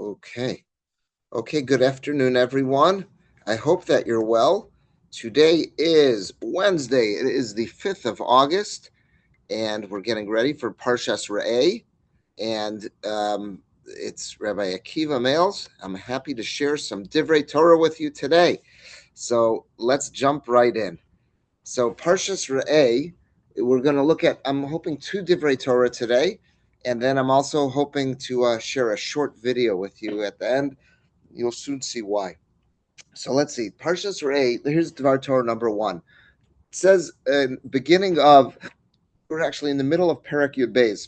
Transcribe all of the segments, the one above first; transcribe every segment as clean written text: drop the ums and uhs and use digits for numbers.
Okay. Okay, good afternoon, everyone. I hope that you're well. Today is Wednesday. It is the 5th of August, and we're getting ready for Parshas Re'eh, and it's Rabbi Akiva Males. I'm happy to share some Divrei Torah with you today. So let's jump right in. So Parshas Re'eh, we're going to look at, I'm hoping, two Divrei Torah today, and then I'm also hoping to share a short video with you at the end. You'll soon see why. So let's see. Parshas Re'eh, here's Dvar Torah number 1. It says, beginning of, we're actually in the middle of Perek Yud Beis.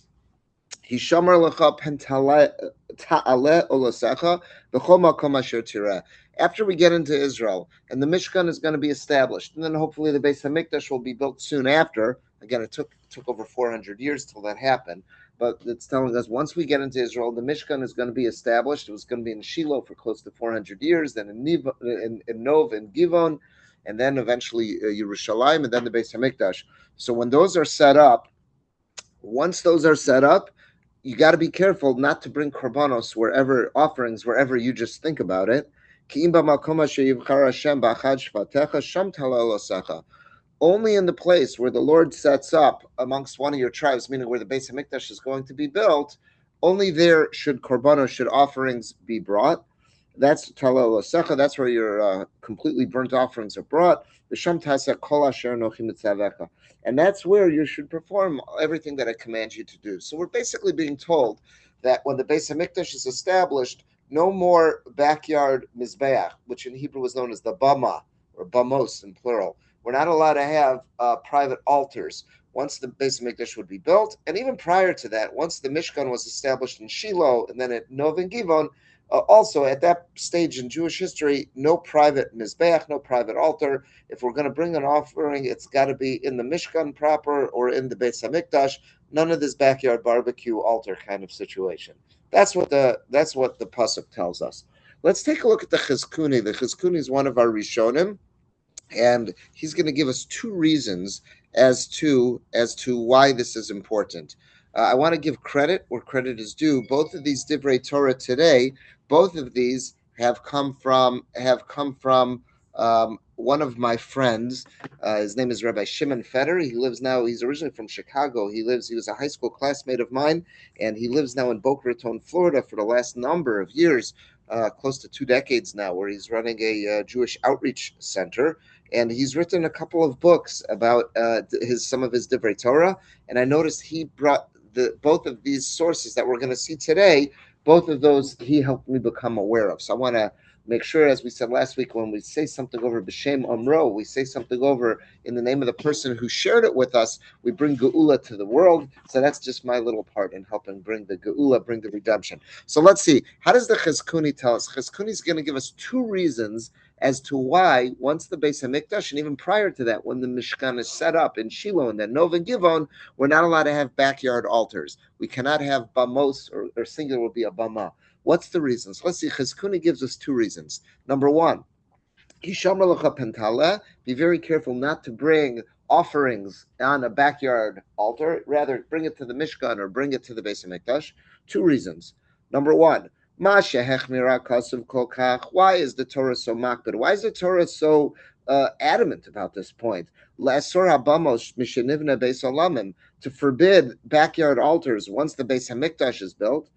Hishamar lecha pen ta'ale olosecha v'chol makom asher tireh. After we get into Israel, and the Mishkan is going to be established, and then hopefully the Beis Hamikdash will be built soon after. Again, it took over 400 years till that happened, but it's telling us once we get into Israel, the Mishkan is going to be established. It was going to be in Shiloh for close to 400 years, then in Nov and Givon, and then eventually Yerushalayim, and then the Beis Hamikdash. So when those are set up, once those are set up, you got to be careful not to bring korbanos offerings wherever you just think about it. Only in the place where the Lord sets up amongst one of your tribes, meaning where the Beis Hamikdash is going to be built, only there should offerings be brought. That's talal osecha. That's where your completely burnt offerings are brought. And that's where you should perform everything that I command you to do. So we're basically being told that when the Beis Hamikdash is established, no more backyard mizbeach, which in Hebrew was known as the bama, or bamos in plural. We're not allowed to have private altars once the Beis Hamikdash would be built. And even prior to that, once the Mishkan was established in Shiloh and then at Nov and Givon, also, at that stage in Jewish history, no private mizbeach, no private altar. If we're going to bring an offering, it's got to be in the Mishkan proper or in the Beis Hamikdash. None of this backyard barbecue altar kind of situation. That's what the pasuk tells us. Let's take a look at the Chizkuni. The Chizkuni is one of our Rishonim, and he's going to give us two reasons as to why this is important. I want to give credit where credit is due. Both of these Divrei Torah today, both of these have come from one of my friends. His name is Rabbi Shimon Feder. He's originally from Chicago. He was a high school classmate of mine, and he lives now in Boca Raton, Florida for the last number of years, close to 2 decades now, where he's running a Jewish outreach center. And he's written a couple of books about some of his Divrei Torah, and I noticed he brought both of these sources that we're going to see today. Both of those he helped me become aware of. So I want to make sure, as we said last week, when we say something over b'shem omro, we say something over in the name of the person who shared it with us. We bring geula to the world. So that's just my little part in helping bring the geula, bring the redemption. So let's see. How does the Chizkuni tell us? Chizkuni is going to give us two reasons as to why, once the Beis Hamikdash, and even prior to that, when the Mishkan is set up in Shiloh and then Nov and Givon, we're not allowed to have backyard altars. We cannot have bamos, or singular will be a bama. What's the reasons? Let's see. Chizkuni gives us two reasons. Number one, be very careful not to bring offerings on a backyard altar. Rather, bring it to the Mishkan or bring it to the Beis Hamikdash. Two reasons. Number one, why is the Torah so makbid? Why is the Torah so adamant about this point? To forbid backyard altars once the Beis Hamikdash is built.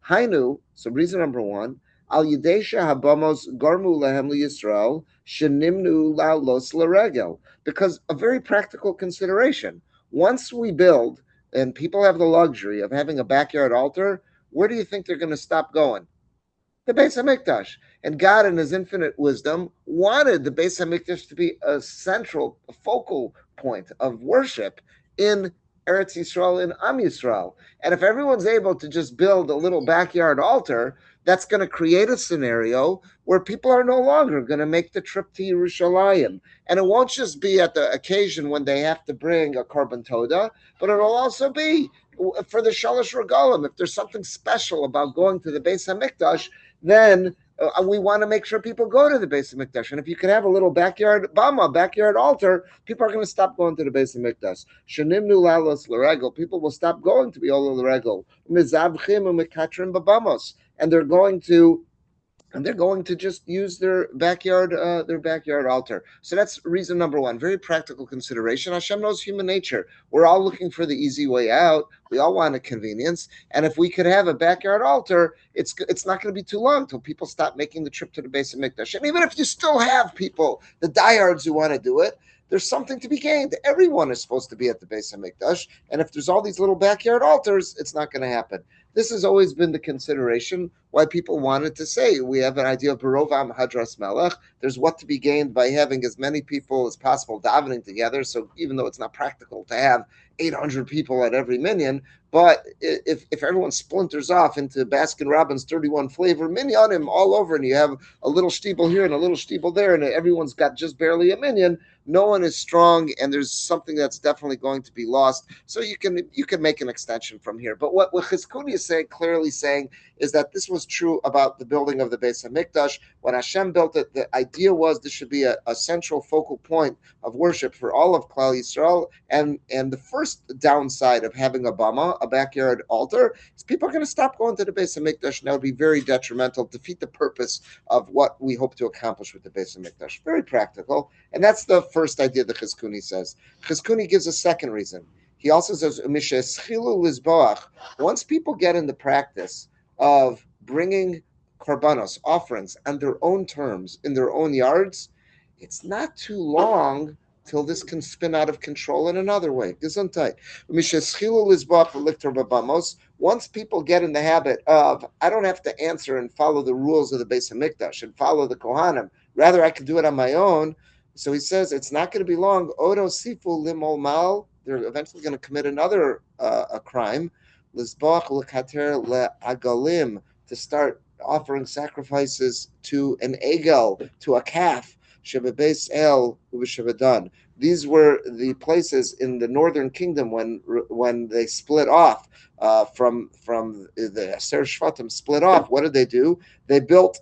Hainu, so reason number one, al yidesha habamos garmu lehem liyisrael shenimnu lalos laregel. Because a very practical consideration. Once we build, and people have the luxury of having a backyard altar, where do you think they're going to stop going? The Beis Hamikdash. And God, in his infinite wisdom, wanted the Beis Hamikdash to be a focal point of worship in Eretz Yisrael, in Am Yisrael. And if everyone's able to just build a little backyard altar, that's going to create a scenario where people are no longer going to make the trip to Yerushalayim. And it won't just be at the occasion when they have to bring a korban toda, but it'll also be for the Shalosh Regalim. If there's something special about going to the Beis Hamikdash, then we want to make sure people go to the Beis Hamikdash. And if you can have a little backyard altar, people are going to stop going to the Beis Hamikdash. Shenimnu lalos l'regel. People will stop going to be ol l'regel. Mizavchim u'mekatrim babamos. and they're going to just use their backyard altar. So that's reason number one. Very practical consideration. Hashem knows human nature. We're all looking for the easy way out. We all want a convenience, and if we could have a backyard altar, it's not going to be too long till people stop making the trip to the base of Mikdash. And even if you still have people, the diehards who want to do it, there's something to be gained. Everyone is supposed to be at the base of Mikdash, and if there's all these little backyard altars, it's not going to happen. This has always been the consideration why people wanted to say we have an idea of Barovam Hadras Melech. There's what to be gained by having as many people as possible davening together. So even though it's not practical to have 800 people at every minyan, but if everyone splinters off into Baskin Robbins 31 flavor minyanim all over, and you have a little shtibel here and a little shtibel there, and everyone's got just barely a minyan, no one is strong, and there's something that's definitely going to be lost. So you can make an extension from here. But what Chizkuni is clearly saying is that this was true about the building of the Beis HaMikdash. When Hashem built it, the idea was this should be a central focal point of worship for all of Klal Yisrael. And the first downside of having a bama, a backyard altar, is people are going to stop going to the Beis HaMikdash, and that would be very detrimental, defeat the purpose of what we hope to accomplish with the Beis HaMikdash. Very practical. And that's the first idea that Chizkuni says. Chizkuni gives a second reason. He also says, once people get in the practice of bringing korbanos, offerings, on their own terms, in their own yards, it's not too long till this can spin out of control in another way. Gesundheit. Once people get in the habit of, I don't have to answer and follow the rules of the Beis HaMikdash and follow the Kohanim, rather I can do it on my own. So he says it's not going to be long. Odo sifu limol mal. They're eventually going to commit another a crime. Lizbach lekater leagalim, to start offering sacrifices to an egel, to a calf. Shebebeis el ubeshebedan. These were the places in the northern kingdom when they split off from the Aser Shvatim split off. What did they do? They built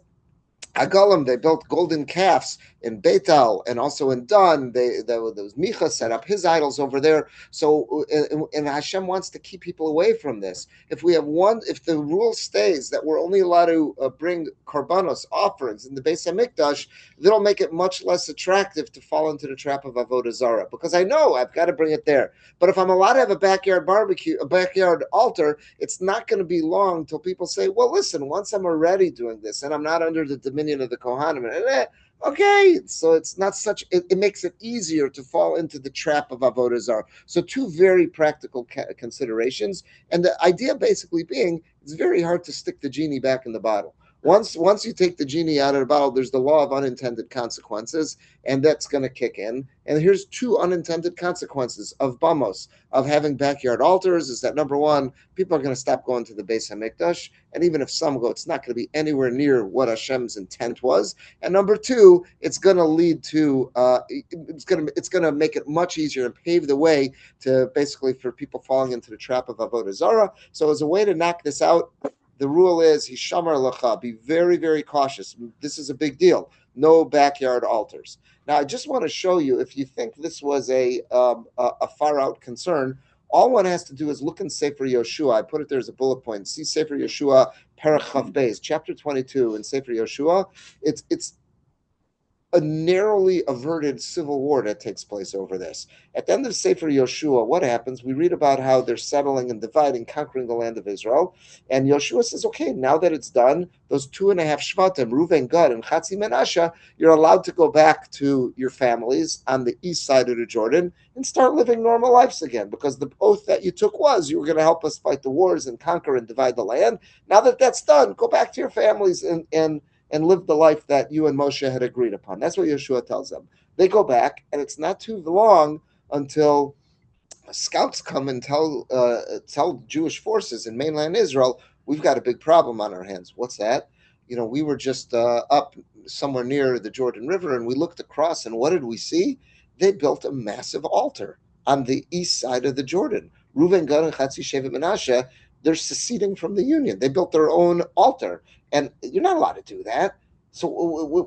Agalim, they built golden calves in Beital and also in Dan. Those Micha set up his idols over there. So, and Hashem wants to keep people away from this. If the rule stays that we're only allowed to bring korbanos, offerings, in the Beis HaMikdash, that'll make it much less attractive to fall into the trap of Avodah Zarah, because I know I've got to bring it there. But if I'm allowed to have a backyard barbecue, a backyard altar, it's not going to be long till people say, well, listen, once I'm already doing this and I'm not under the dominion of the Kohanim, okay, so it's not such. It makes it easier to fall into the trap of Avodah Zarah. So two very practical considerations, and the idea basically being it's very hard to stick the genie back in the bottle. Once you take the genie out of the bottle, there's the law of unintended consequences, and that's going to kick in. And here's two unintended consequences of bamos, of having backyard altars, is that number one, people are going to stop going to the Beis HaMikdash, and even if some go, it's not going to be anywhere near what Hashem's intent was. And number two, it's going to lead to it's going to make it much easier and pave the way to basically for people falling into the trap of Avodah Zarah. So as a way to knock this out, the rule is hishamar lacha. Be very, very cautious. This is a big deal. No backyard altars. Now, I just want to show you, if you think this was a far out concern, all one has to do is look in Sefer Yoshua. I put it there as a bullet point. See Sefer Yoshua, Perach Chav Beis, chapter 22 in Sefer Yoshua. It's a narrowly averted civil war that takes place over this. At the end of Sefer Yoshua, what happens? We read about how they're settling and dividing, conquering the land of Israel. And Yoshua says, okay, now that it's done, those 2.5 Shvatim, Reuven, Gad, and Chatzi Menashe, you're allowed to go back to your families on the east side of the Jordan and start living normal lives again, because the oath that you took was you were going to help us fight the wars and conquer and divide the land. Now that that's done, go back to your families and live the life that you and Moshe had agreed upon. That's what Yeshua tells them. They go back, and it's not too long until scouts come and tell Jewish forces in mainland Israel, we've got a big problem on our hands. What's that? We were just up somewhere near the Jordan River, and we looked across, and what did we see? They built a massive altar on the east side of the Jordan. Reuven, Gad, and Chatzi Shevet Menashe, they're seceding from the Union. They built their own altar. And you're not allowed to do that. So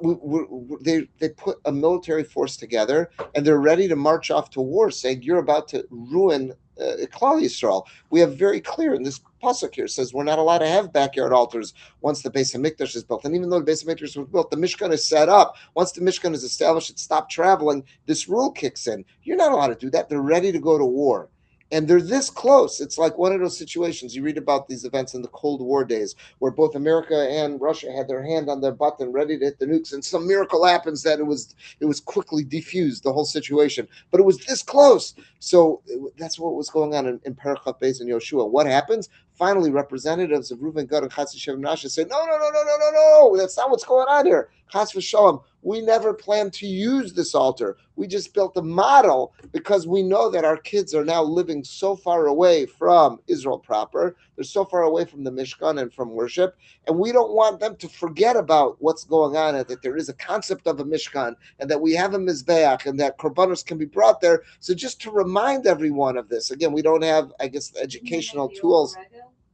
they put a military force together, and they're ready to march off to war, saying you're about to ruin Klal Yisrael. We have very clear in this pasuk here says we're not allowed to have backyard altars once the Beis Hamikdash is built. And even though the Beis Hamikdash was built, the Mishkan is set up. Once the Mishkan is established, it stopped traveling. This rule kicks in. You're not allowed to do that. They're ready to go to war. And they're this close. It's like one of those situations you read about these events in the Cold War days where both America and Russia had their hand on their button ready to hit the nukes, and some miracle happens that it was quickly defused, the whole situation. But it was this close. So that's what was going on in Parashas Beis and Yoshua. What happens? Finally, representatives of Reuven, Gad, and Chatzi Shev Menashe say, no, that's not what's going on here. Chas v'shalom, we never planned to use this altar. We just built a model because we know that our kids are now living so far away from Israel proper. They're so far away from the Mishkan and from worship, and we don't want them to forget about what's going on and that there is a concept of a Mishkan and that we have a Mizbeach and that korbanos can be brought there. So just to remind everyone of this, again, we don't have, I guess, educational tools.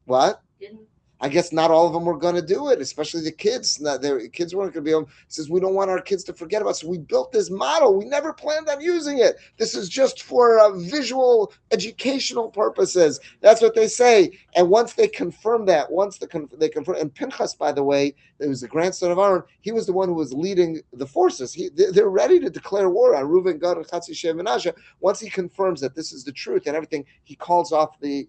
What? I guess not all of them were going to do it, especially the kids. Their kids weren't going to be able. Says we don't want our kids to forget about it. So we built this model. We never planned on using it. This is just for visual educational purposes. That's what they say. And once they confirm that, they confirm, and Pinchas, by the way, it was the grandson of Aaron. He was the one who was leading the forces. They're ready to declare war on Reuven, Gad, and Chatzi Shev Menashe. Once he confirms that this is the truth and everything, they call off the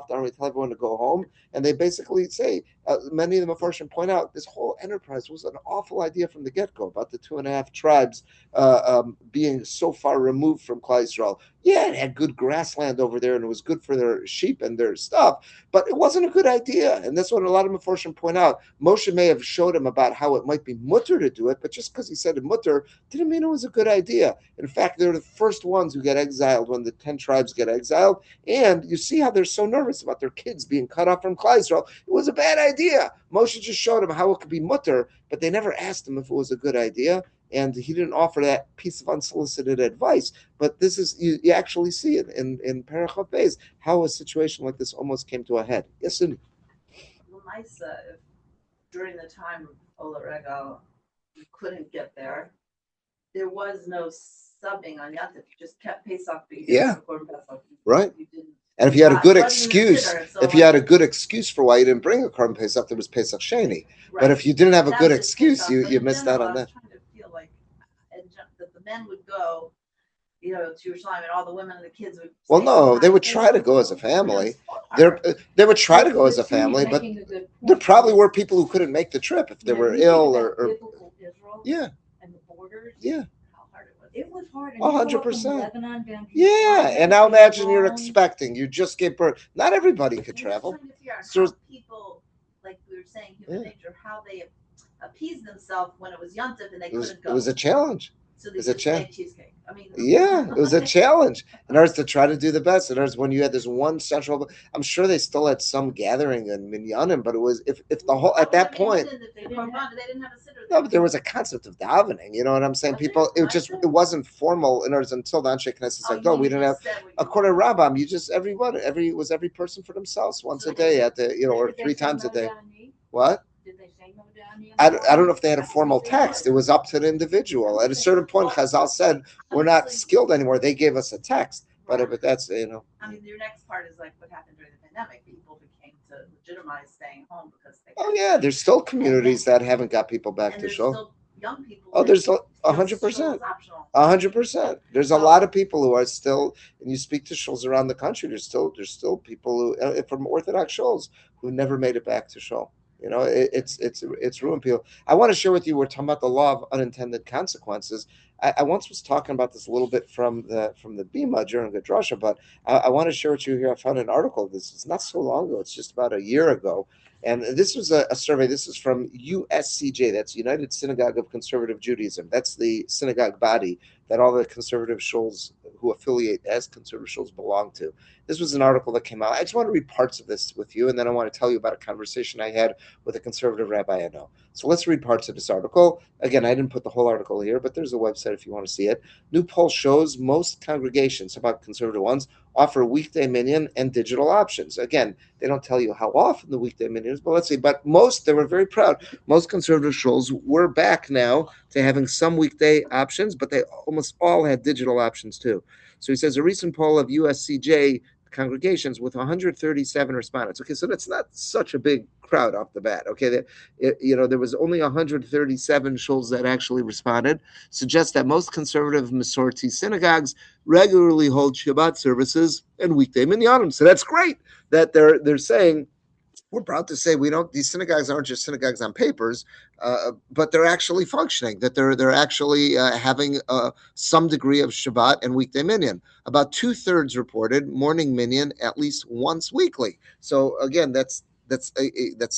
army, tell everyone to go home, and they basically say, many of the Mepharshim point out, this whole enterprise was an awful idea from the get-go about the 2.5 tribes being so far removed from Klal Yisrael. Yeah, it had good grassland over there, and it was good for their sheep and their stuff, but it wasn't a good idea. And that's what a lot of Mepharshim point out. Moshe may have showed him about how it might be mutter to do it, but just because he said it mutter didn't mean it was a good idea. In fact, they're the first ones who get exiled when the 10 tribes get exiled, and you see how they're so nervous about their kids being cut off from Klal Yisrael. It was a bad idea. Moshe just showed him how it could be mutter, but they never asked him if it was a good idea, and he didn't offer that piece of unsolicited advice. But this is, you actually see it in Parashas Beis, how a situation like this almost came to a head. Yes, Cindy? Lamaisa, if during the time of Ola Regal, you couldn't get there, there was no subbing on Yantif. You just kept Pesach being right. You didn't. And if you had a good excuse, for why you didn't bring a Korban Pesach, there was Pesach Sheni. Right. But if you didn't have a good excuse, you missed out on that. I was trying to feel like that the men would go, to Yerushalayim, and all the women and the kids would. Well, no, they would try to go as a family. They would try to go as a family, but there probably were people who couldn't make the trip if they were ill or yeah. And the borders. Yeah. It was hard. 100%. Yeah, and now imagine you're expecting. You just gave birth. Not everybody could travel. So people, like we were saying, human nature, how they appeased themselves when it was Yontif and they couldn't go. It was a challenge. So they just made cheesecake. Yeah, it was a challenge. In order to try to do the best. In other when you had this one central, I'm sure they still had some gathering in Minyanim, but it was if the whole at that point. They didn't have a sitter. No, but there was a concept of davening. You know what I'm saying? People, it wasn't formal. In order until the Anshe Knesset is like, no, we didn't have. According to Rambam, you just every person for themselves once a day at the or 3 times a day. What? Did they say no down here? I don't know if they had a formal text. It was up to the individual. At a certain point, Chazal said, we're not skilled anymore. They gave us a text. But that's, I mean, your next part is like what happened during the pandemic. People who came to legitimize staying home because they. Oh, yeah. There's still communities that haven't got people back to shul. Still young people. Oh, there's 100%. 100%. There's a lot of people who are still, and you speak to shuls around the country, there's still people who, from Orthodox shuls who never made it back to shul. It's ruined people. I want to share with you, we're talking about the law of unintended consequences. I once was talking about this a little bit from the Bima during the drasha, but I want to share with you here. I found an article. This is not so long ago. It's just about a year ago. And this was a survey. This is from USCJ. That's United Synagogue of Conservative Judaism. That's the synagogue body that all the conservative shuls who affiliate as conservative shuls belong to. This was an article that came out. I just want to read parts of this with you, and then I want to tell you about a conversation I had with a conservative rabbi I know. So let's read parts of this article. Again, I didn't put the whole article here, but there's a website if you want to see it. New poll shows most congregations, about conservative ones, offer weekday minyan and digital options. Again, they don't tell you how often the weekday minyan is, but let's see. But they were very proud. Most conservative shuls were back now to having some weekday options, but they almost all had digital options too. So he says a recent poll of USCJ congregations with 137 respondents. Okay, so that's not such a big crowd off the bat. Okay, there was only 137 shuls that actually responded. Suggests that most conservative Masorti synagogues regularly hold Shabbat services and weekday minyanim. So that's great that they're saying, we're proud to say we don't. These synagogues aren't just synagogues on papers, but they're actually functioning. That they're actually having some degree of Shabbat and weekday minyan. About 2/3 reported morning minyan at least once weekly. So again, that's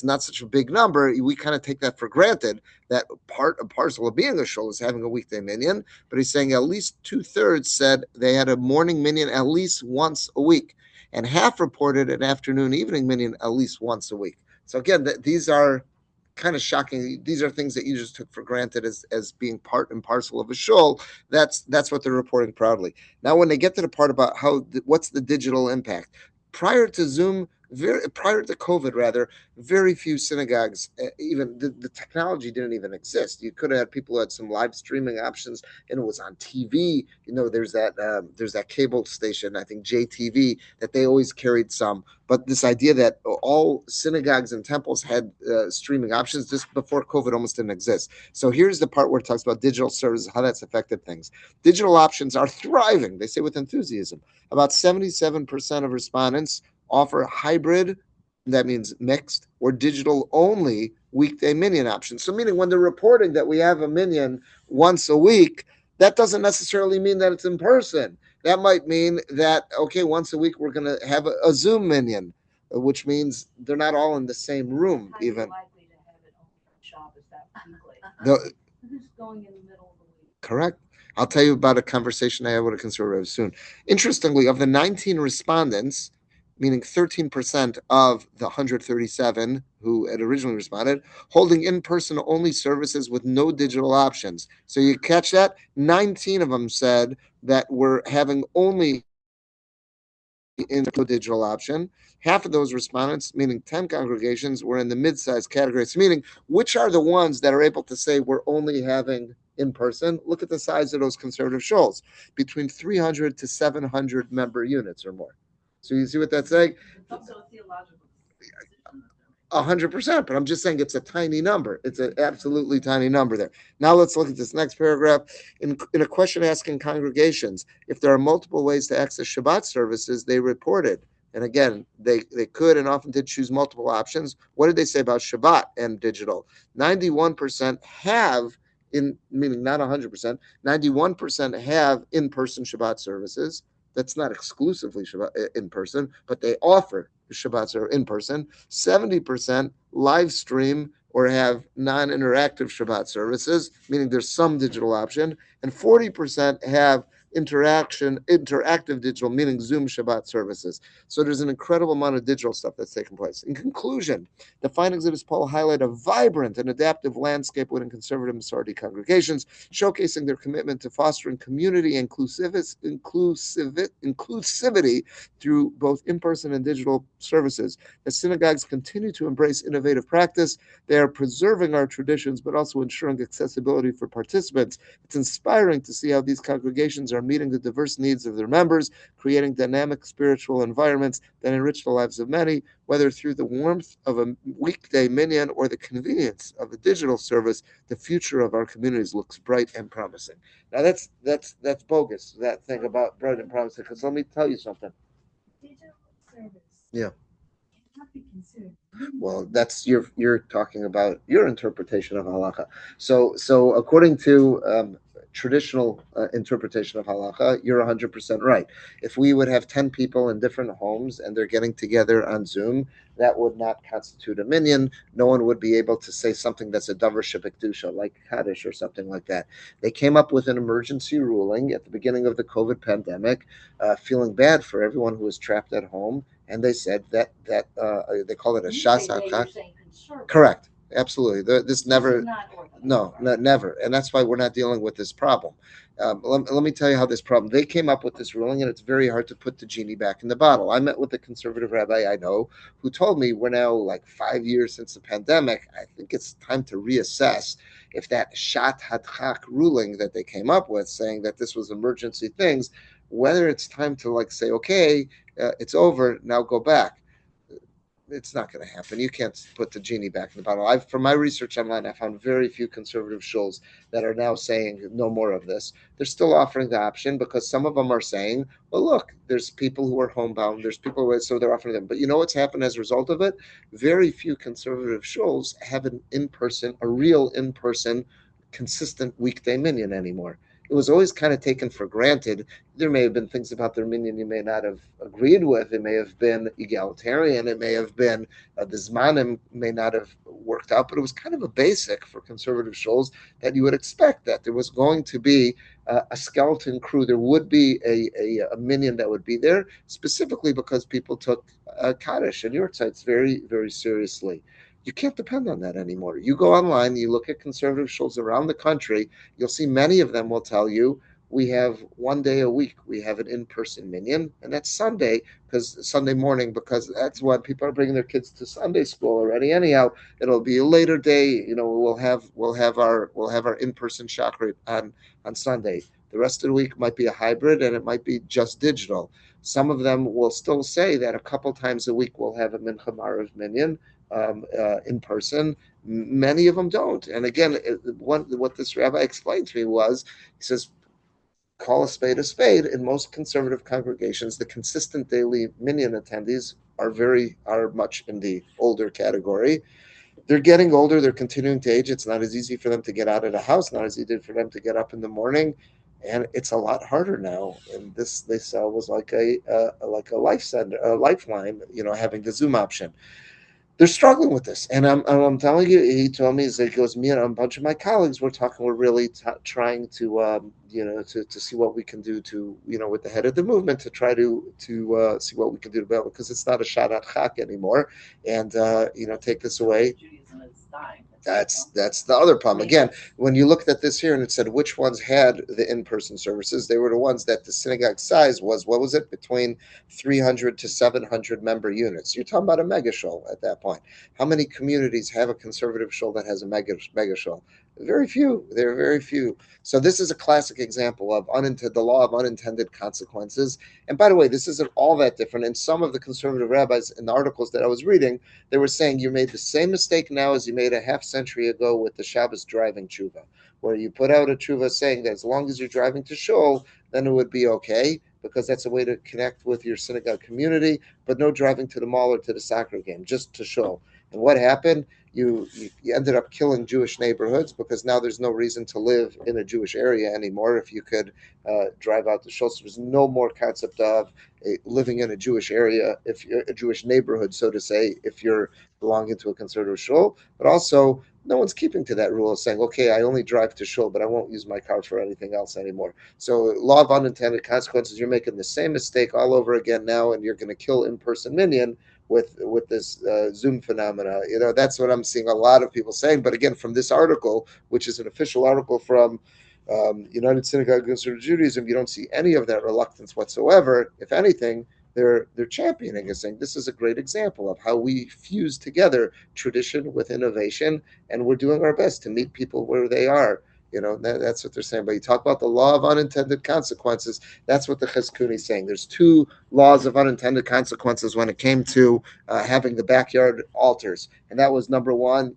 not such a big number. We kind of take that for granted. That part and parcel of being a shul is having a weekday minyan. But he's saying at least 2/3 said they had a morning minyan at least once a week, and half reported an afternoon evening minyan at least once a week. So again, these are kind of shocking. These are things that you just took for granted as being part and parcel of a shul. That's what they're reporting proudly. Now, when they get to the part about what's the digital impact, prior to Zoom, prior to COVID, rather, very few synagogues, even the technology didn't even exist. You could have had people who had some live streaming options, and it was on TV. There's that cable station, I think JTV, that they always carried some. But this idea that all synagogues and temples had streaming options just before COVID almost didn't exist. So here's the part where it talks about digital services, how that's affected things. Digital options are thriving, they say with enthusiasm. About 77% of respondents offer hybrid, that means mixed, or digital only weekday minyan options. So meaning when they're reporting that we have a minyan once a week, that doesn't necessarily mean that it's in person. That might mean that, okay, once a week we're going to have a Zoom minyan, which means they're not all in the same room even. Likely to have it on Shabbos that weekly. The, Who's going in the middle of the week? Correct. I'll tell you about a conversation I had with a conservative soon. Interestingly, of the 19 respondents, meaning 13% of the 137 who had originally responded, holding in-person only services with no digital options. So you catch that? 19 of them said that we're having only in no digital option. Half of those respondents, meaning 10 congregations, were in the mid-sized category. So meaning, which are the ones that are able to say we're only having in person? Look at the size of those conservative shuls, between 300 to 700 member units or more. So you see what that's saying? It's also a theological decision. 100%, but I'm just saying it's a tiny number. It's an absolutely tiny number there. Now let's look at this next paragraph. In a question asking congregations if there are multiple ways to access Shabbat services, they reported. And again, they could and often did choose multiple options. What did they say about Shabbat and digital? 91% have, meaning not 100%, 91% have in-person Shabbat services. That's not exclusively Shabbat in person, but they offer Shabbats are in person. 70% live stream or have non-interactive Shabbat services, meaning there's some digital option, and 40% have interactive digital, meaning Zoom Shabbat services. So there's an incredible amount of digital stuff that's taking place. In conclusion, the findings of this poll highlight a vibrant and adaptive landscape within conservative Masorti congregations, showcasing their commitment to fostering community inclusivity through both in-person and digital services. As synagogues continue to embrace innovative practice, they are preserving our traditions, but also ensuring accessibility for participants. It's inspiring to see how these congregations are meeting the diverse needs of their members, creating dynamic spiritual environments that enrich the lives of many, whether through the warmth of a weekday minyan or the convenience of a digital service. The future of our communities looks bright and promising. Now that's bogus, that thing about bright and promising, because let me tell you something. Digital service. Yeah. Cannot be considered. Well, that's you're talking about your interpretation of halacha. So according to traditional interpretation of halacha, you're 100% right. If we would have 10 people in different homes and they're getting together on Zoom, that would not constitute a minyan. No one would be able to say something that's a davar shebekdusha, like Kaddish or something like that. They came up with an emergency ruling at the beginning of the COVID pandemic, feeling bad for everyone who was trapped at home, and they said that they call it a shas hakak. Correct. Absolutely. This never, no, never. And that's why we're not dealing with this problem. Let me tell you how this problem, they came up with this ruling, and it's very hard to put the genie back in the bottle. I met with a conservative rabbi I know who told me we're now like 5 years since the pandemic. I think it's time to reassess if that shat hadchak ruling that they came up with, saying that this was emergency things, Whether it's time to like say, okay, it's over, now go back, it's not going to happen. You can't put the genie back in the bottle. From my research online, I found very few conservative shuls that are now saying no more of this. They're still offering the option because some of them are saying, well, look, there's people who are homebound, there's people who are, so they're offering them. But you know what's happened as a result of it? Very few conservative shuls have an in-person, a real in-person, consistent weekday minyan anymore. It was always kind of taken for granted. There may have been things about their minyan you may not have agreed with. It may have been egalitarian. It may have been the Zmanim may not have worked out, but it was kind of a basic for conservative shows that you would expect that there was going to be a skeleton crew. There would be a minyan that would be there specifically because people took Kaddish and Yurtzites very, very seriously. You can't depend on that anymore. You go online, you look at conservative shows around the country, you'll see many of them will tell you we have one day a week. We have an in-person minyan, and that's Sunday because Sunday morning, because that's when people are bringing their kids to Sunday school already. Anyhow, it'll be a later day. You know, we'll have our in-person shachrit on Sunday. The rest of the week might be a hybrid, and it might be just digital. Some of them will still say that a couple times a week we'll have a mincha marav minyan in person. Many of them don't. And again, what this rabbi explained to me was, he says, call a spade a spade. In most conservative congregations, the consistent daily minyan attendees are much in the older category. They're getting older. They're continuing to age. It's not as easy for them to get out of the house. Not as easy for them to get up in the morning, and it's a lot harder now. And this they saw was like a lifeline. Having the Zoom option. They're struggling with this, and I'm telling you, he told me, he goes, me and a bunch of my colleagues, we're really trying to to see what we can do to with the head of the movement to try to see what we can do to it, because it's not a shadat chak anymore, and take this away. Judaism is dying. That's the other problem. Again, when you looked at this here and it said which ones had the in-person services, they were the ones that the synagogue size was, what was it, between 300 to 700 member units. You're talking about a mega shul at that point. How many communities have a conservative shul that has a mega shul? Very few. There are very few. So this is a classic example of the law of unintended consequences. And by the way, this isn't all that different. And some of the conservative rabbis in the articles that I was reading, they were saying you made the same mistake now as you made a half century ago with the Shabbos driving tshuva, where you put out a tshuva saying that as long as you're driving to shul, then it would be okay, because that's a way to connect with your synagogue community, but no driving to the mall or to the soccer game, just to shul. And what happened? You ended up killing Jewish neighborhoods, because now there's no reason to live in a Jewish area anymore if you could drive out to shul. So there's no more concept of living in a Jewish area, if you're a Jewish neighborhood, so to say, if you're belonging to a conservative shul. But also, no one's keeping to that rule of saying, okay, I only drive to shul, but I won't use my car for anything else anymore. So law of unintended consequences, you're making the same mistake all over again now, and you're going to kill in-person minyan with this Zoom phenomena. That's what I'm seeing a lot of people saying. But again, from this article, which is an official article from United Synagogue of Conservative Judaism, you don't see any of that reluctance whatsoever. If anything, they're championing it, saying this is a great example of how we fuse together tradition with innovation, and we're doing our best to meet people where they are. That's what they're saying. But you talk about the law of unintended consequences. That's what the Chizkuni is saying. There's two laws of unintended consequences when it came to having the backyard altars, and that was number one.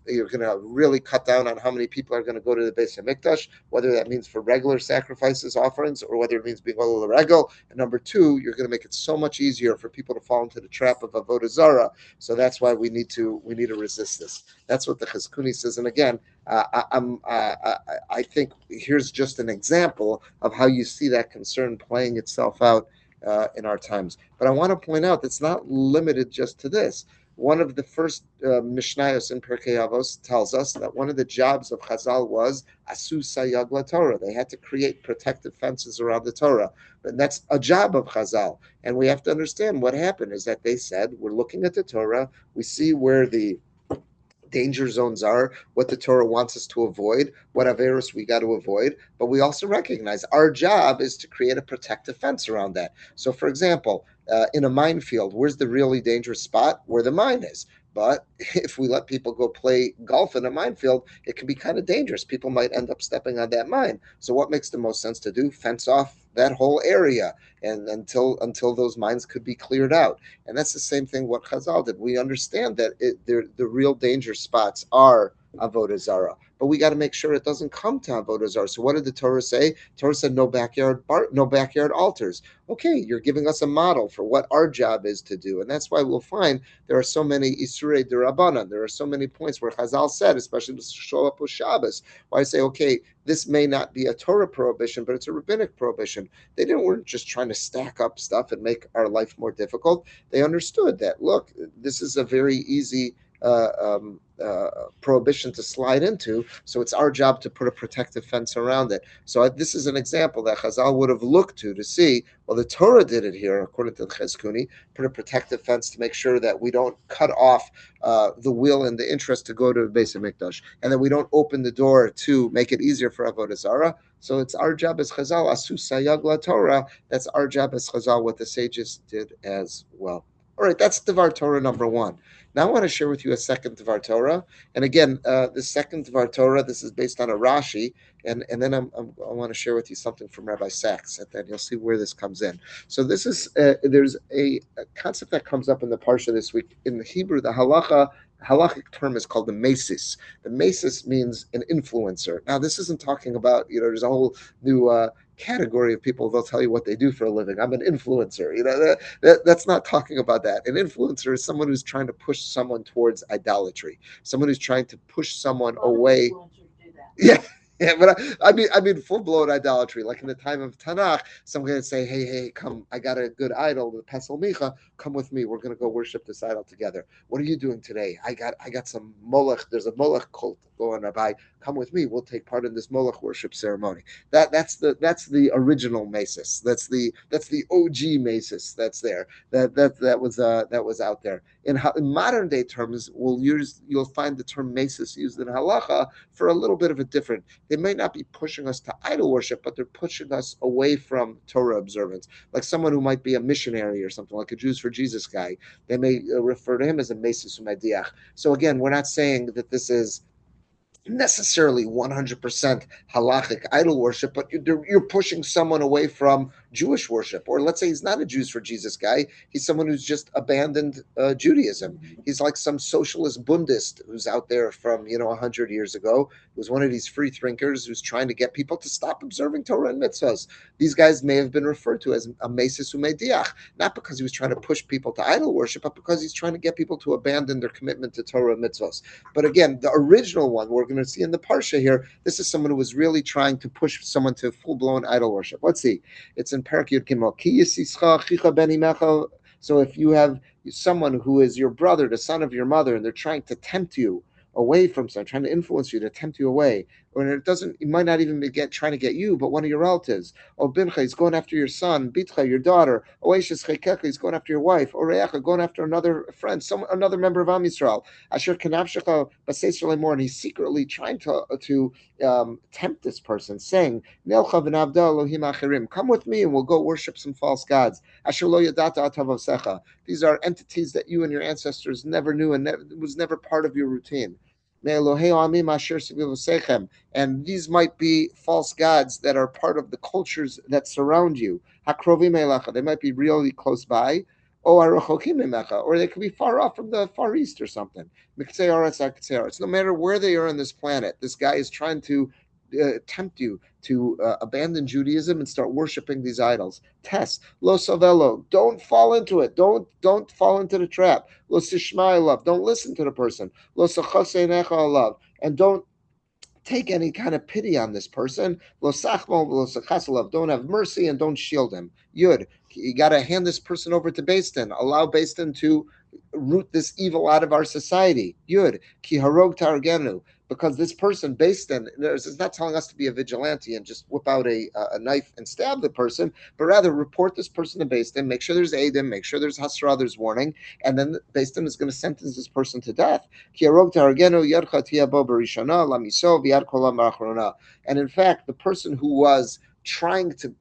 You're going to really cut down on how many people are going to go to the Beis Hamikdash, whether that means for regular sacrifices, offerings, or whether it means being Olel Regel. And number two, you're going to make it so much easier for people to fall into the trap of Avodah Zarah. So that's why we need to resist this. That's what the Chizkuni says. And again, I think here's just an example of how you see that concern playing itself out in our times. But I want to point out that's not limited just to this. One of the first Mishnayos in Pirkei Avos tells us that one of the jobs of Chazal was asu sayag la Torah. They had to create protective fences around the Torah. But that's a job of Chazal. And we have to understand what happened is that they said, we're looking at the Torah, we see where the danger zones are, what the Torah wants us to avoid, what averus we got to avoid, but we also recognize our job is to create a protective fence around that. So, for example, in a minefield, where's the really dangerous spot? Where the mine is. But if we let people go play golf in a minefield, it can be kind of dangerous. People might end up stepping on that mine. So what makes the most sense to do? Fence off that whole area and until those mines could be cleared out. And that's the same thing what Chazal did. We understand that the real danger spots are avodah zara, but we got to make sure it doesn't come to avodah zara. So what did the Torah say? Torah said no backyard altars. Okay, you're giving us a model for what our job is to do, and that's why we'll find there are so many Isurei Derabanan. There are so many points where Chazal said, especially with Shoah Shabbos, where I say, okay, this may not be a Torah prohibition, but it's a rabbinic prohibition. They weren't just trying to stack up stuff and make our life more difficult. They understood that, look, this is a very easy prohibition to slide into, so it's our job to put a protective fence around it. So this is an example that Chazal would have looked to see, well, the Torah did it here, according to Cheskuni, put a protective fence to make sure that we don't cut off the will and the interest to go to the Beis Hamikdash, and that we don't open the door to make it easier for Avodah Zarah. So it's our job as Chazal, Asu Sayag La Torah, that's our job as Chazal, what the sages did as well. All right, that's Devar Torah number one. Now I want to share with you a second Devar Torah. And again, the second Devar Torah, this is based on a Rashi, and then I want to share with you something from Rabbi Sachs, and then you'll see where this comes in. So this is, there's a concept that comes up in the Parsha this week. In the Hebrew, the halachic term is called the mesis. The mesis means an influencer. Now, this isn't talking about, there's a whole new category of people. They'll tell you what they do for a living. I'm an influencer. That's not talking about that. An influencer is someone who's trying to push someone towards idolatry. Someone who's trying to push someone away. Do that. Yeah. Yeah, but I mean, full blown idolatry. Like in the time of Tanakh, someone would say, "Hey, come! I got a good idol, the Pesel Micha. Come with me. We're going to go worship this idol together. What are you doing today? I got some Molech. There's a Molech cult going, Rabbi. Come with me. We'll take part in this Molech worship ceremony. That's the original Mesis. That's the OG Mesis. That's there. That was out there. In modern day terms, you'll find the term Mesis used in halacha for a little bit of a different. They may not be pushing us to idol worship, but they're pushing us away from Torah observance. Like someone who might be a missionary or something, like a Jews for Jesus guy, they may refer to him as a Mesis Umadiach. So again, we're not saying that this is necessarily 100% halachic idol worship, but you're pushing someone away from Jewish worship. Or let's say he's not a Jews for Jesus guy. He's someone who's just abandoned Judaism. He's like some socialist Bundist who's out there from 100 years ago. He was one of these free thinkers who's trying to get people to stop observing Torah and mitzvahs. These guys may have been referred to as a mesis umediach, not because he was trying to push people to idol worship, but because he's trying to get people to abandon their commitment to Torah and mitzvahs. But again, the original one we're going to see in the Parsha here, this is someone who was really trying to push someone to full-blown idol worship. Let's see. It's in Parak Yud Gimel. Ki yisischa chicha ben imecha. So if you have someone who is your brother, the son of your mother, and they're trying to tempt you away from something, trying to influence you, to tempt you away, or it might not even be trying to get you, but one of your relatives. Or bincha, he's going after your son. Bitcha, your daughter. Oeshes chekecha, he's going after your wife. Or reacha, going after another friend, another member of Am Yisrael. Asher kanavshecha b'seis more, and he's secretly trying to tempt this person, saying, Nelcha v'navda Elohim acherim, come with me and we'll go worship some false gods. Asher lo yadata atavosecha. These are entities that you and your ancestors never knew and was never part of your routine. And these might be false gods that are part of the cultures that surround you. They might be really close by, or they could be far off from the Far East or something. No matter where they are on this planet, this guy is trying to tempt you to abandon Judaism and start worshiping these idols. Test lo savelo. Don't fall into it. Don't fall into the trap. Lo sishma love. Don't listen to the person. Lo sachasenecha love. And don't take any kind of pity on this person. Lo sachmo lo sachasalav. Don't have mercy and don't shield him. Yud. You got to hand this person over to Beis Din. Allow Beis Din to root this evil out of our society. Yud. Ki harog targenu. Because this person, Beis Din, is not telling us to be a vigilante and just whip out a knife and stab the person, but rather report this person to Beis Din, make sure there's Eidim, make sure there's Hasra, there's warning, and then Beis Din is going to sentence this person to death. And in fact, the person who was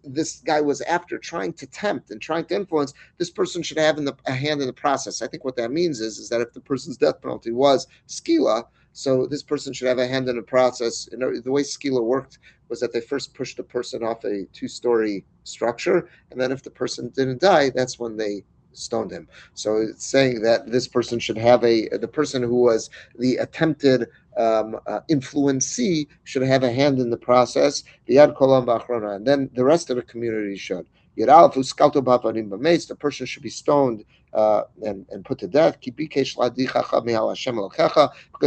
this guy was after trying to tempt and trying to influence, this person should have a hand in the process. I think what that means is that if the person's death penalty was skila, so this person should have a hand in the process. The way skila worked was that they first pushed a person off a 2-story structure, and then if the person didn't die, that's when they stoned him. So it's saying that this person should have the person who was the attempted influencee should have a hand in the process. And then the rest of the community should. The person should be stoned and put to death because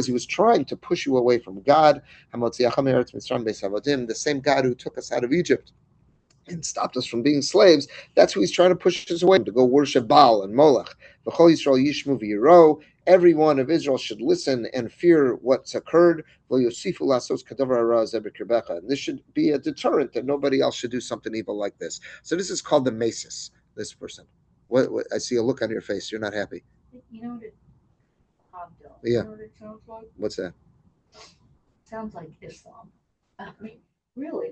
he was trying to push you away from God. The same God who took us out of Egypt and stopped us from being slaves, that's who he's trying to push us away from, to go worship Baal and Molech. Every one of Israel should listen and fear what's occurred. And this should be a deterrent that nobody else should do something evil like this. So this is called the Mesis, this person. What I see a look on your face. You're not happy. You know what it hobdell. Yeah. You know what it sounds like? What's that? Sounds like Islam. I mean, really,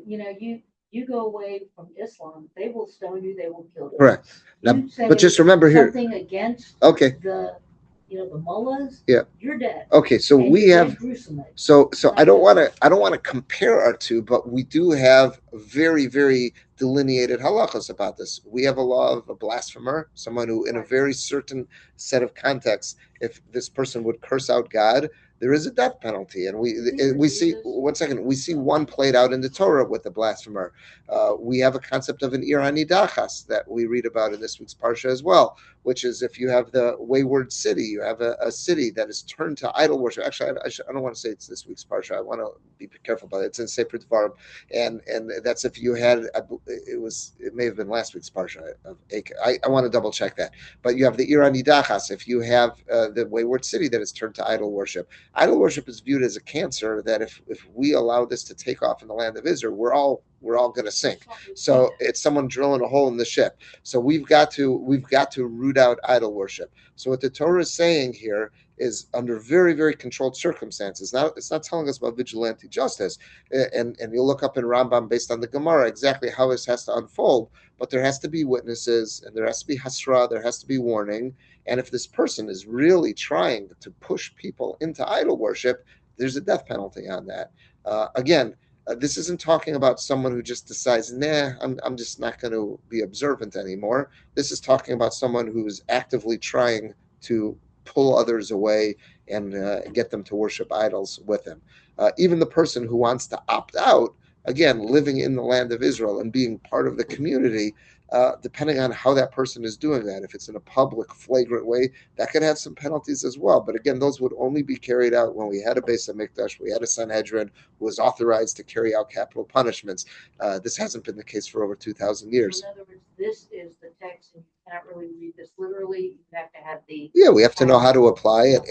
you go away from Islam, they will stone you, they will kill you. Correct. Now, but just remember here, something against okay, the mullahs, yeah, you're dead. Okay, so and we have so like I don't want to compare our two, but we do have very, very delineated halachas about this. We have a law of a blasphemer, someone who, in a very certain set of contexts, if this person would curse out God, there is a death penalty, and we see 1 second. We see one played out in the Torah with the blasphemer. We have a concept of an ir hanidachas that we read about in this week's parsha as well, which is if you have the wayward city, you have a city that is turned to idol worship. Actually, I don't want to say it's this week's parsha. I want to be careful about it. It's in Sefer Dvarim, and that's if you had it may have been last week's parsha of Acre. I want to double check that. But you have the ir hanidachas if you have the wayward city that is turned to idol worship. Idol worship is viewed as a cancer that if we allow this to take off in the land of Israel, we're all going to sink. So it's someone drilling a hole in the ship. So we've got to root out idol worship. So what the Torah is saying here is under very, very controlled circumstances. Now, it's not telling us about vigilante justice, and you'll look up in Rambam based on the Gemara exactly how this has to unfold. But there has to be witnesses, and there has to be hasra, there has to be warning. And if this person is really trying to push people into idol worship, there's a death penalty on that. Again, this isn't talking about someone who just decides, I'm just not going to be observant anymore. This is talking about someone who is actively trying to pull others away and get them to worship idols with him. Even the person who wants to opt out, again, living in the land of Israel and being part of the community, depending on how that person is doing that, if it's in a public, flagrant way, that could have some penalties as well. But again, those would only be carried out when we had a Beis HaMikdash, we had a Sanhedrin who was authorized to carry out capital punishments. This hasn't been the case for over 2,000 years. In other words, this is the text, and you cannot really read this literally. You have to have we have to know how to apply it,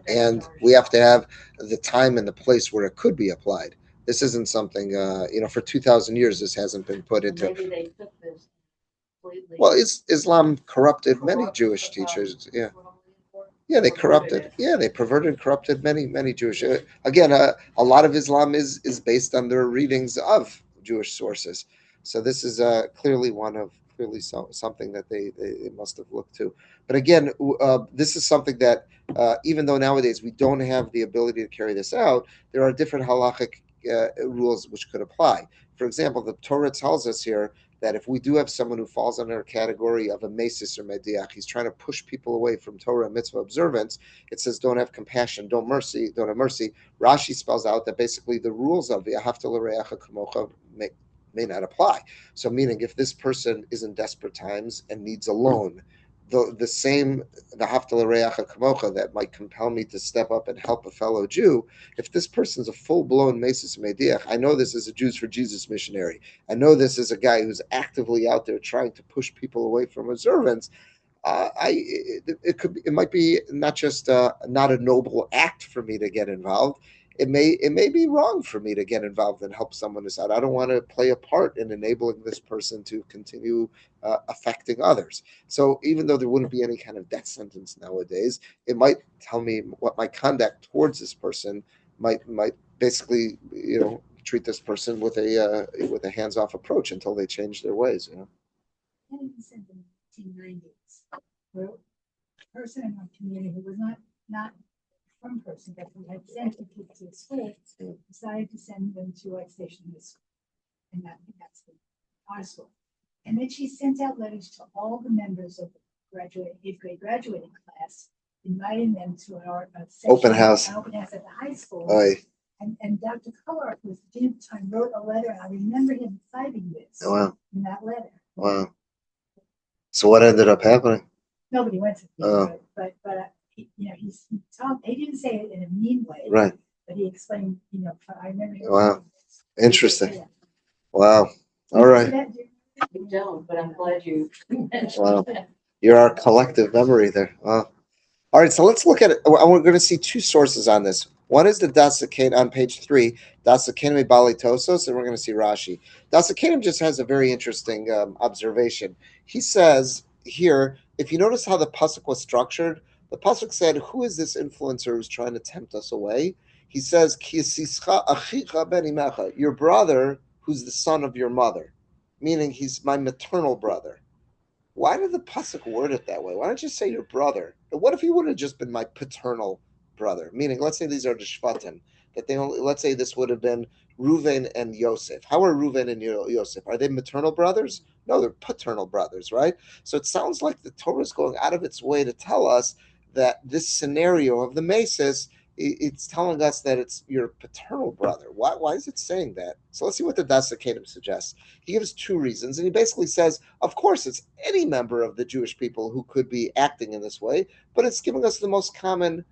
and we have to have the time and the place where it could be applied. This isn't something, for 2,000 years, this hasn't been put into. Maybe they took this completely. Well, Islam corrupted many Jewish teachers. Yeah, they corrupted. Yeah, they perverted and corrupted many Jewish. Again, a lot of Islam is based on their readings of Jewish sources. So this is clearly something that they must have looked to. But again, this is something that even though nowadays we don't have the ability to carry this out, there are different halachic rules which could apply. For example, the Torah tells us here that if we do have someone who falls under a category of a mesis or mediach, he's trying to push people away from Torah and mitzvah observance, it says don't have compassion, don't have mercy. Rashi spells out that basically the rules of v'ahavta l'reacha kamocha may not apply. So meaning if this person is in desperate times and needs a loan, the same v'ahavta l'reacha kamocha that might compel me to step up and help a fellow Jew, if this person's a full-blown mesis mediach, I know this is a Jews for Jesus missionary. I know this is a guy who's actively out there trying to push people away from observance. It might be not just not a noble act for me to get involved. It may be wrong for me to get involved and help someone else out. I don't want to play a part in enabling this person to continue affecting others. So even though there wouldn't be any kind of death sentence nowadays, it might tell me what my conduct towards this person might basically treat this person with a hands-off approach until they change their ways. And in the 1990s, where a person in our community who was not from person, but who had sent the kids to school, decided to send them to White Station High School. And that's our school. And then she sent out letters to all the members of the 8th grade graduating class, inviting them to our Open house. An open house at the high school. Aye. And Dr. Kolar, who was the dean at the time, wrote a letter, and I remember him citing this in that letter. Wow. So what ended up happening? Nobody went to the but he talked. He didn't say it in a mean way, right? But he explained. I remember. Wow, interesting. Yeah. Wow. All right. I don't, but I'm glad you mentioned wow. that. You're our collective memory there. Wow. All right, so let's look at it. We're going to see two sources on this. One is the Dasakanim on page 3, Dasakanim Bali Tosos, and we're going to see Rashi. Dasakanim just has a very interesting observation. He says here, if you notice how the pasuk was structured, the pasuk said, "Who is this influencer who's trying to tempt us away?" He says, your brother, who's the son of your mother, meaning he's my maternal brother. Why did the pasuk word it that way? Why don't you say your brother? What if he would have just been my paternal brother? Meaning, let's say these are the Shvatim, that they only, let's say this would have been Reuven and Yosef. How are Reuven and Yosef? Are they maternal brothers? No, they're paternal brothers, right? So it sounds like the Torah is going out of its way to tell us that this scenario of the Mesis, it's telling us that it's your paternal brother. Why is it saying that? So let's see what the Dasakanim suggests. He gives two reasons, and he basically says, of course, it's any member of the Jewish people who could be acting in this way, but it's giving us the most common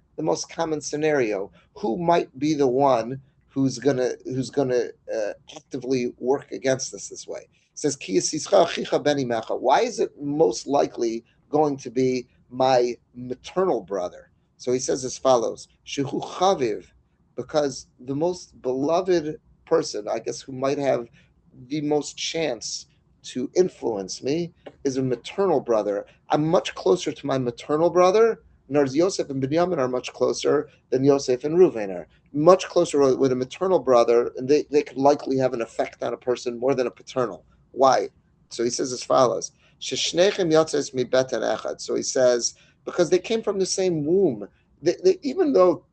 scenario. Who might be the one who's gonna actively work against us this way? It says, why is it most likely going to be my maternal brother? So he says as follows: Shehu chaviv, because the most beloved person, I guess, who might have the most chance to influence me is a maternal brother. I'm much closer to my maternal brother. Nars Yosef and Binyamin are much closer than Yosef and Reuven are. Much closer with a maternal brother, and they could likely have an effect on a person more than a paternal. Why? So he says as follows: Sheshnechem yatzes mi beten echad. So he says, because they came from the same womb. Even though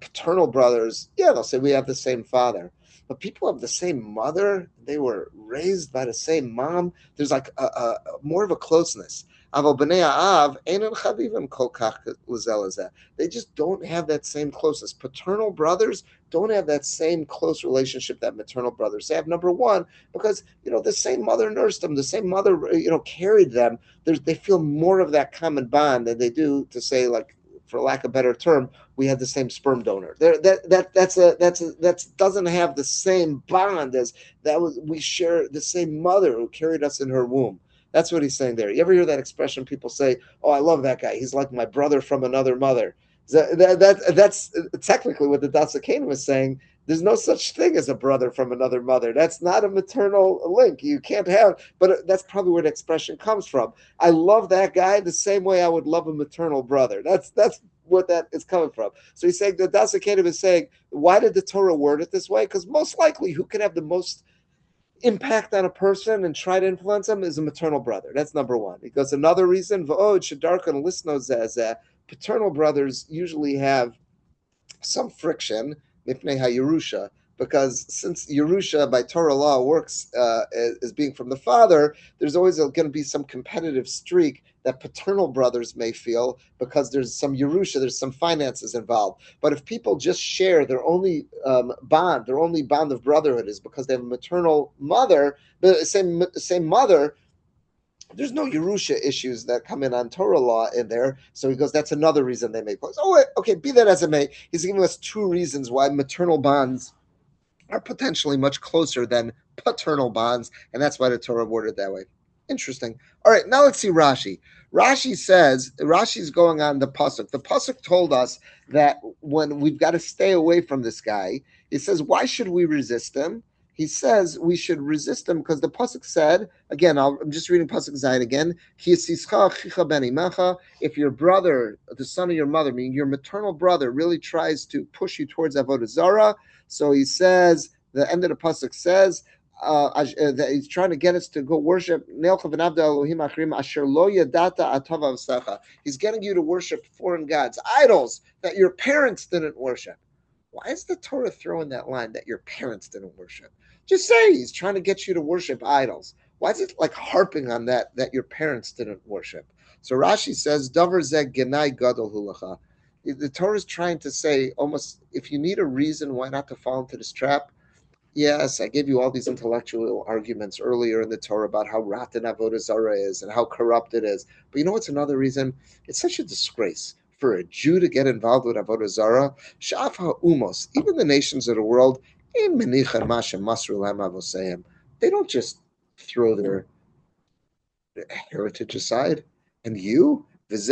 paternal brothers, they'll say we have the same father, but people have the same mother. They were raised by the same mom. There's like a more of a closeness. They just don't have that same closeness. Paternal brothers don't have that same close relationship that maternal brothers have. Number one, because the same mother nursed them, the same mother carried them. They feel more of that common bond than they do to say, like, for lack of a better term, we have the same sperm donor. That doesn't have the same bond as that was. We share the same mother who carried us in her womb. That's what he's saying there. You ever hear that expression? People say, "Oh, I love that guy. He's like my brother from another mother." That's technically what the Dasakanim was saying. There's no such thing as a brother from another mother. That's not a maternal link. You can't have, but that's probably where the expression comes from. I love that guy the same way I would love a maternal brother. That's what that is coming from. So he's saying, the Dasakanim is saying, why did the Torah word it this way? Because most likely, who can have the most impact on a person and try to influence them is a maternal brother. That's number one. He goes, another reason, paternal brothers usually have some friction, because since Yerusha by Torah law works as being from the father, there's always going to be some competitive streak that paternal brothers may feel because there's some Yerusha, there's some finances involved. But if people just share their only bond of brotherhood is because they have a maternal mother, the same mother, there's no Yerusha issues that come in on Torah law in there. So he goes, that's another reason they make close. Okay, be that as it may, he's giving us two reasons why maternal bonds are potentially much closer than paternal bonds, and that's why the Torah worded that way. Interesting. All right, now let's see Rashi. Rashi's going on the pasuk. The pasuk told us that when we've got to stay away from this guy, he says, why should we resist him? He says we should resist him because the pasuk said, again, I'm just reading pasuk Zayin again. If your brother, the son of your mother, meaning your maternal brother, really tries to push you towards avodah zarah, so he says The end of the pasuk says that he's trying to get us to go worship. He's getting you to worship foreign gods, idols that your parents didn't worship. Why is the Torah throwing that line that your parents didn't worship? Just say he's trying to get you to worship idols. Why is it like harping on that your parents didn't worship? So Rashi says, Davar zeh genai gadol hulacha. The Torah is trying to say almost, if you need a reason why not to fall into this trap, yes, I gave you all these intellectual arguments earlier in the Torah about how rotten Avodah Zarah is and how corrupt it is. But you know what's another reason? It's such a disgrace for a Jew to get involved with Avodah Zarah. Sha'af ha'umos, even the nations of the world, they don't just throw their heritage aside. And you? And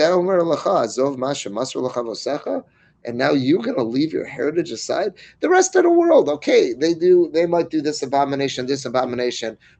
now you're going to leave your heritage aside? The rest of the world, okay, they might do this abomination,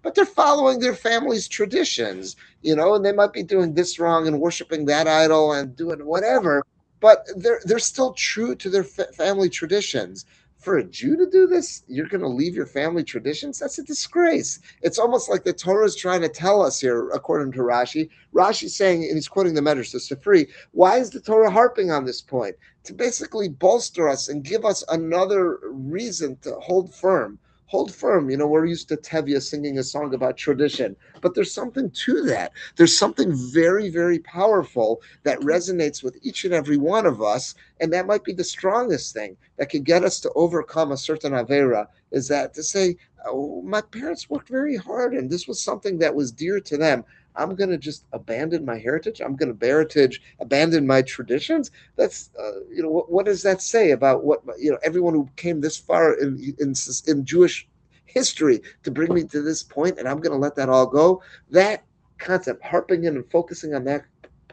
but they're following their family's traditions, and they might be doing this wrong and worshiping that idol and doing whatever, but they're still true to their family traditions. For a Jew to do this, you're going to leave your family traditions? That's a disgrace. It's almost like the Torah is trying to tell us here, according to Rashi. Rashi's saying, and he's quoting the Medrash, the Sifri, why is the Torah harping on this point? To basically bolster us and give us another reason to hold firm. Hold firm. We're used to Tevye singing a song about tradition, but there's something to that. There's something very, very powerful that resonates with each and every one of us, and that might be the strongest thing that could get us to overcome a certain Avera, is that to say, oh, my parents worked very hard, and this was something that was dear to them. I'm going to just abandon my heritage. I'm going to abandon my traditions. That's, what does that say about what, everyone who came this far in Jewish history to bring me to this point, and I'm going to let that all go? That concept, harping in and focusing on that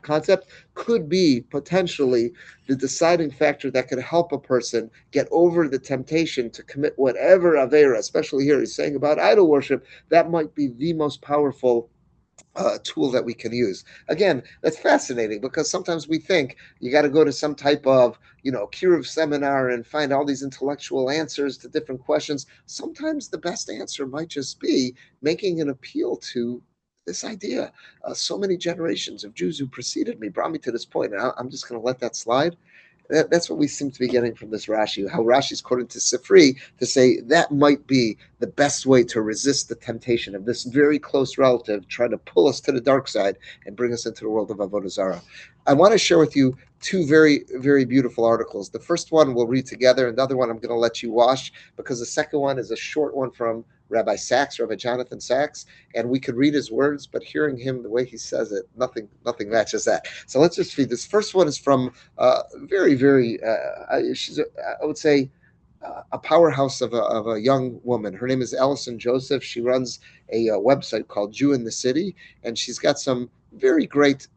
concept, could be potentially the deciding factor that could help a person get over the temptation to commit whatever Avera, especially here he's saying about idol worship. That might be the most powerful tool that we can use. Again, that's fascinating because sometimes we think you got to go to some type of, Kiruv seminar and find all these intellectual answers to different questions. Sometimes the best answer might just be making an appeal to this idea. So many generations of Jews who preceded me brought me to this point, and I'm just going to let that slide. That's what we seem to be getting from this Rashi, how Rashi's quoted to Sifri to say that might be the best way to resist the temptation of this very close relative trying to pull us to the dark side and bring us into the world of Avodah Zarah. I want to share with you two very, very beautiful articles. The first one we'll read together, and the other one I'm going to let you watch because the second one is a short one from Rabbi Jonathan Sachs, and we could read his words, but hearing him the way he says it, nothing matches that. So let's just read. This first one is from very, very, she's, I would say, a powerhouse of a young woman. Her name is Allison Joseph. She runs a website called Jew in the City, and she's got some very great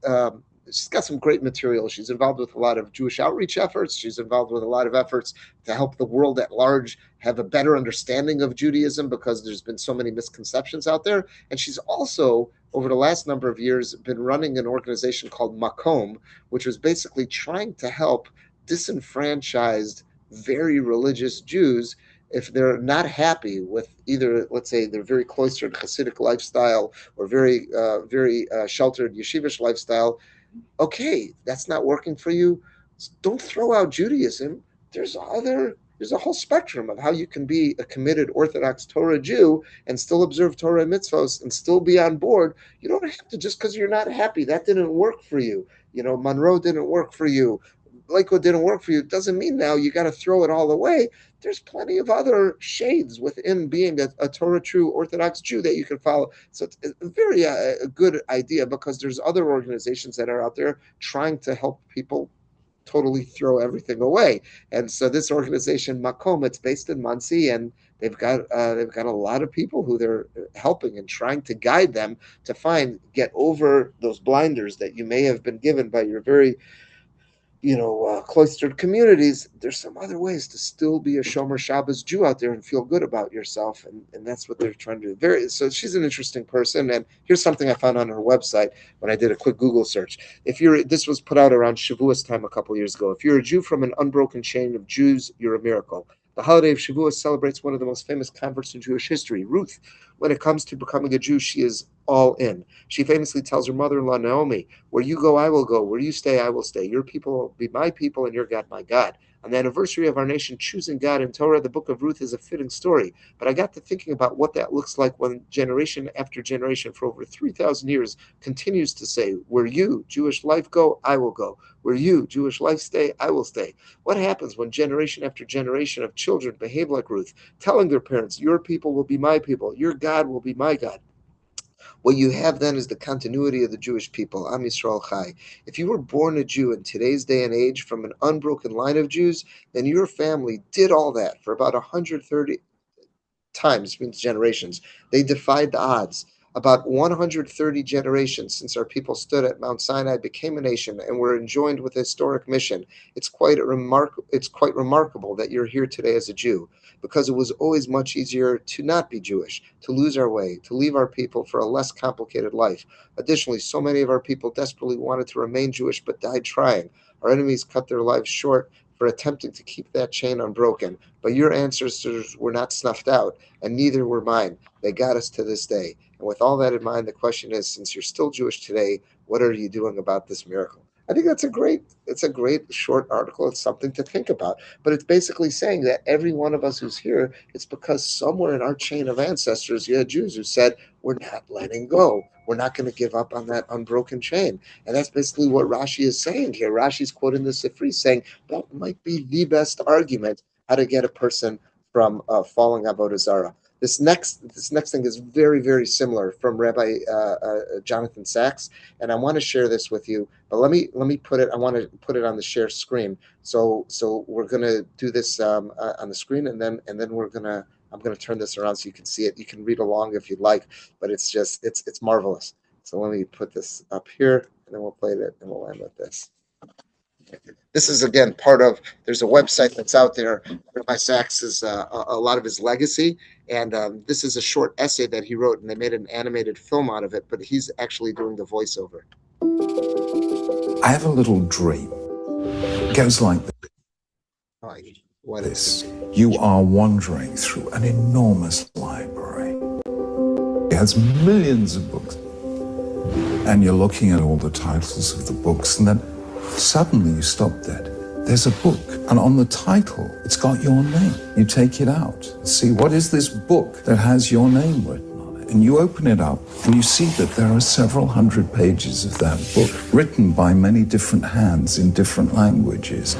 she's got some great material. She's involved with a lot of Jewish outreach efforts. She's involved with a lot of efforts to help the world at large have a better understanding of Judaism because there's been so many misconceptions out there. And she's also, over the last number of years, been running an organization called Makom, which was basically trying to help disenfranchised, very religious Jews if they're not happy with either, let's say, their very cloistered Hasidic lifestyle or very sheltered yeshivish lifestyle. Okay, that's not working for you. Don't throw out Judaism. There's a whole spectrum of how you can be a committed Orthodox Torah Jew and still observe Torah and mitzvos and still be on board. You don't have to, just because you're not happy, that didn't work for you. Monroe didn't work for you. Lakewood didn't work for you. It doesn't mean now you got to throw it all away. There's plenty of other shades within being a Torah true Orthodox Jew that you can follow. So it's a very a good idea because there's other organizations that are out there trying to help people totally throw everything away. And so this organization, Makom, it's based in Monsey, and they've got a lot of people who they're helping and trying to guide them to get over those blinders that you may have been given by your very cloistered communities. There's some other ways to still be a Shomer Shabbos Jew out there and feel good about yourself, and that's what they're trying to do. So she's an interesting person, and here's something I found on her website when I did a quick Google search. This was put out around Shavuos time a couple years ago. If you're a Jew from an unbroken chain of Jews, you're a miracle. The holiday of Shavuos celebrates one of the most famous converts in Jewish history, Ruth. When it comes to becoming a Jew, she is all in. She famously tells her mother-in-law Naomi, "Where you go, I will go. Where you stay, I will stay. Your people will be my people, and your God my God." On the anniversary of our nation choosing God in Torah, the book of Ruth is a fitting story. But I got to thinking about what that looks like when generation after generation for over 3,000 years continues to say, "Where you, Jewish life, go, I will go. Where you, Jewish life, stay, I will stay." What happens when generation after generation of children behave like Ruth, telling their parents, "Your people will be my people, your God will be my God"? What you have then is the continuity of the Jewish people, Am Yisrael Chai. If you were born a Jew in today's day and age from an unbroken line of Jews, then your family did all that for about 130 times, means generations. They defied the odds. About 130 generations since our people stood at Mount Sinai, became a nation, and were enjoined with a historic mission. It's quite remarkable that you're here today as a Jew, because it was always much easier to not be Jewish, to lose our way, to leave our people for a less complicated life. Additionally, so many of our people desperately wanted to remain Jewish but died trying. Our enemies cut their lives short for attempting to keep that chain unbroken. But your ancestors were not snuffed out, and neither were mine. They got us to this day. And with all that in mind, the question is, since you're still Jewish today, what are you doing about this miracle? I think it's a great short article. It's something to think about. But it's basically saying that every one of us who's here, it's because somewhere in our chain of ancestors, you had Jews who said, we're not letting go. We're not going to give up on that unbroken chain. And that's basically what Rashi is saying here. Rashi's quoting the Sifri saying that might be the best argument how to get a person from falling avodah zarah. This next thing is very, very similar from Rabbi Jonathan Sachs, and I want to share this with you. But let me put it. I want to put it on the share screen. So we're gonna do this on the screen, and then I'm gonna turn this around so you can see it. You can read along if you'd like, but it's marvelous. So let me put this up here, and then we'll play it, and we'll end with this. This is again part of. There's a website that's out there. Rabbi Sachs is a lot of his legacy, and this is a short essay that he wrote, and they made an animated film out of it. But he's actually doing the voiceover. I have a little dream. It goes like this. You are wandering through an enormous library. It has millions of books. And you're looking at all the titles of the books, and then suddenly you stop dead. There's a book, and on the title, it's got your name. You take it out. See, what is this book that has your name written on it? And you open it up, and you see that there are several hundred pages of that book, written by many different hands in different languages.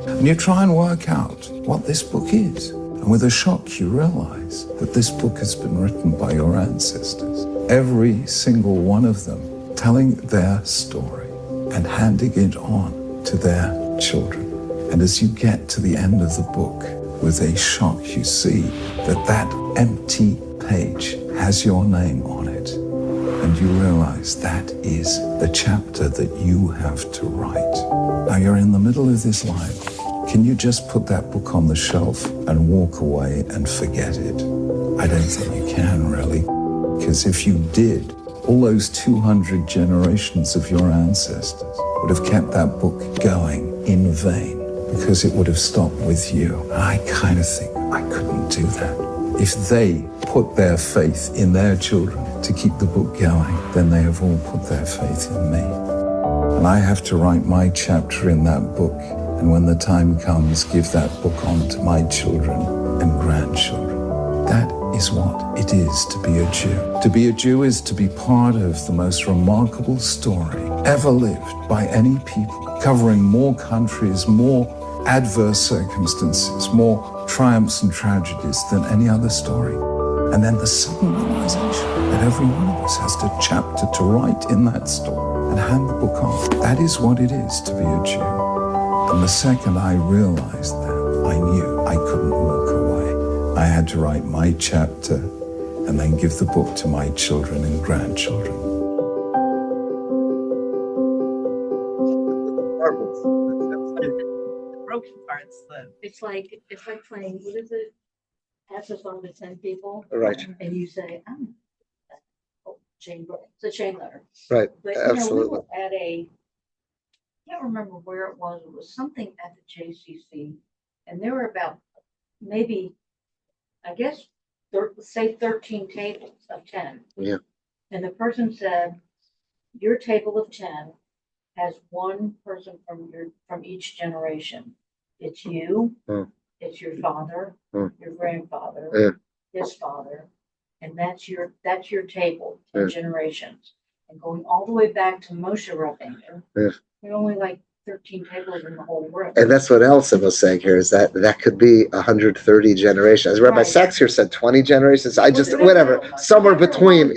And you try and work out what this book is. And with a shock, you realize that this book has been written by your ancestors. Every single one of them telling their story and handing it on to their children. And as you get to the end of the book, with a shock, you see that that empty page has your name on it. And you realize that is the chapter that you have to write. Now you're in the middle of this life. Can you just put that book on the shelf and walk away and forget it? I don't think you can, really. Because if you did, all those 200 generations of your ancestors would have kept that book going in vain, because it would have stopped with you. And I kind of think I couldn't do that. If they put their faith in their children to keep the book going, then they have all put their faith in me. And I have to write my chapter in that book. And when the time comes, give that book on to my children and grandchildren. That is what it is to be a Jew. To be a Jew is to be part of the most remarkable story ever lived by any people, covering more countries, more adverse circumstances, more triumphs and tragedies than any other story. And then the sudden realization that every one of us has a chapter to write in that story and hand the book on. That is what it is to be a Jew. And the second I realized that, I knew I couldn't walk away. I had to write my chapter and then give the book to my children and grandchildren. The broken parts, It's like playing, what is it? Pass a phone to 10 people. Right. And you say, chain, it's a chain letter. Right. But Absolutely. we were at I can't remember where it was. It was something at the JCC, and there were about maybe, I guess, say 13 tables of 10. Yeah. And the person said, your table of 10 has one person from each generation. It's you, it's your father, your grandfather, his father, and that's your table, 10 generations. And going all the way back to Moshe Rabbeinu, there are only like 13 tables in the whole room. And that's what Elsa was saying here, is that could be 130 generations. As Rabbi Right. Sachs here said, 20 generations. I just, Well, whatever, somewhere between,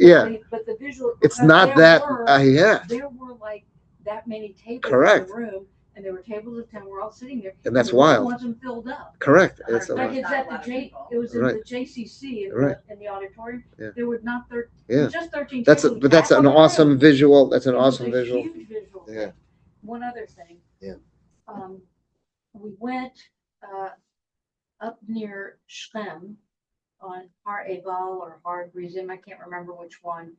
But the visual. It's because not there that, were- yeah, There were like that many tables Correct. in the room, and there were tables of 10, we're all sitting there. And that's the room wild. Wasn't filled up. correct. It's a Like lot. it's at the it was in Right. the JCC Right. in the auditorium. Yeah. There were not 13, Yeah. just 13 That's tables. but that's half an of the awesome room. visual. That's an It was awesome a visual. Huge visual. Yeah. Thing. One other thing. Yeah. We went up near Shechem on Har Ebal or Har Grizim, I can't remember which one.